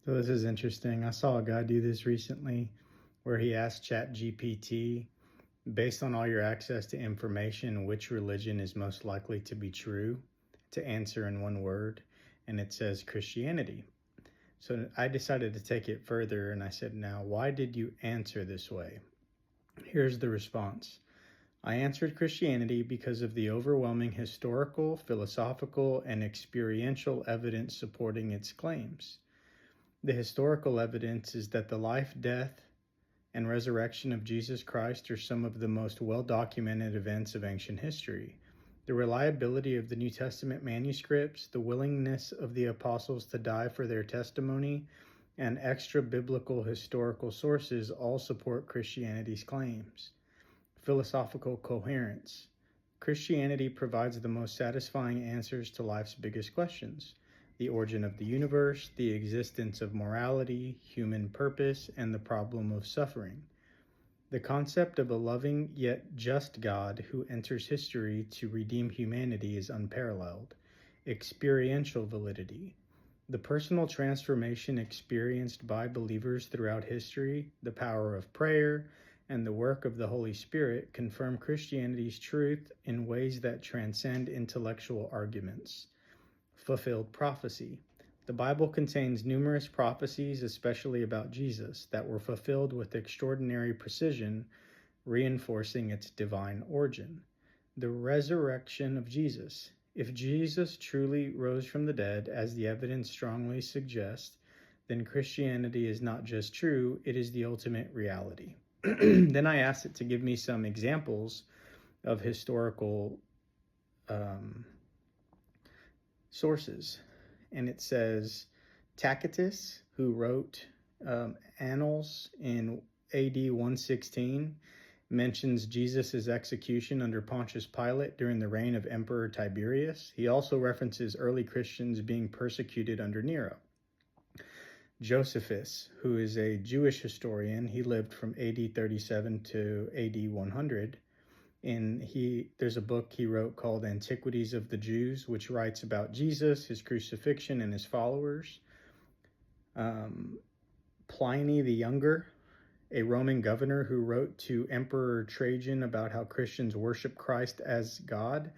So this is interesting. I saw a guy do this recently where he asked ChatGPT, based on all your access to information, which religion is most likely to be true, to answer in one word. And it says Christianity. So I decided to take it further and I said, now, why did you answer this way? Here's the response. I answered Christianity because of the overwhelming historical, philosophical, and experiential evidence supporting its claims. The historical evidence is that the life, death, and resurrection of Jesus Christ are some of the most well-documented events of ancient history. The reliability of the New Testament manuscripts, the willingness of the apostles to die for their testimony, and extra-biblical historical sources all support Christianity's claims. Philosophical coherence. Christianity provides the most satisfying answers to life's biggest questions: the origin of the universe, the existence of morality, human purpose, and the problem of suffering. The concept of a loving yet just God who enters history to redeem humanity is unparalleled. Experiential validity. The personal transformation experienced by believers throughout history, the power of prayer, and the work of the Holy Spirit confirm Christianity's truth in ways that transcend intellectual arguments. Fulfilled prophecy. The Bible contains numerous prophecies, especially about Jesus, that were fulfilled with extraordinary precision, reinforcing its divine origin. The resurrection of Jesus. If Jesus truly rose from the dead, as the evidence strongly suggests, then Christianity is not just true, it is the ultimate reality. Then I asked it to give me some examples of historical sources. And it says Tacitus, who wrote Annals in AD 116, mentions Jesus' execution under Pontius Pilate during the reign of Emperor Tiberius. He also references early Christians being persecuted under Nero. Josephus, who is a Jewish historian, he lived from AD 37 to AD 100. And there's a book he wrote called Antiquities of the Jews, which writes about Jesus, his crucifixion, and his followers. Pliny the Younger, a Roman governor who wrote to Emperor Trajan about how Christians worship Christ as God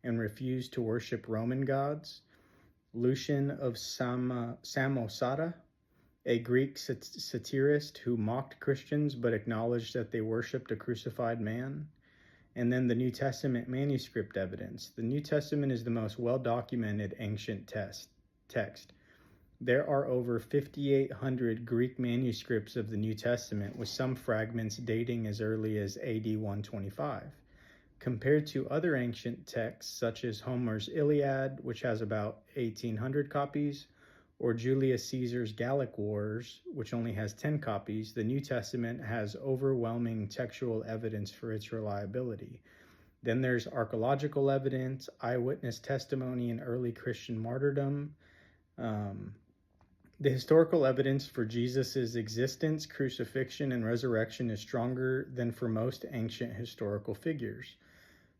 and refuse to worship Roman gods. Lucian of Samosata, a Greek satirist who mocked Christians but acknowledged that they worshipped a crucified man. And then the New Testament manuscript evidence. The New Testament is the most well-documented ancient text. There are over 5,800 Greek manuscripts of the New Testament, with some fragments dating as early as AD 125. Compared to other ancient texts, such as Homer's Iliad, which has about 1,800 copies, or Julius Caesar's Gallic Wars, which only has 10 copies, the New Testament has overwhelming textual evidence for its reliability. Then there's archaeological evidence, eyewitness testimony, and early Christian martyrdom. The historical evidence for Jesus' existence, crucifixion, and resurrection is stronger than for most ancient historical figures.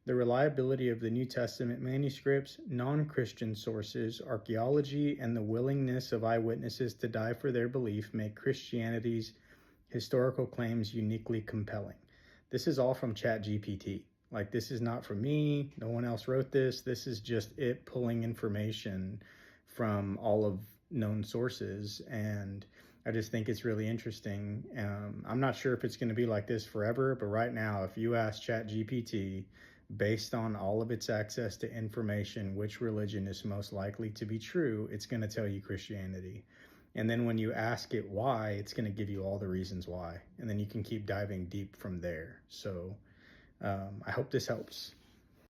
The reliability of the New Testament manuscripts, non-Christian sources, archaeology, and the willingness of eyewitnesses to die for their belief make Christianity's historical claims uniquely compelling. This is all from ChatGPT. Like, this is not from me. No one else wrote this. This is just it pulling information from all of known sources. And I just think it's really interesting. I'm not sure if it's going to be like this forever, but right now, if you ask ChatGPT, based on all of its access to information, which religion is most likely to be true, it's going to tell you Christianity. And then when you ask it why, it's going to give you all the reasons why. And then you can keep diving deep from there. So I hope this helps.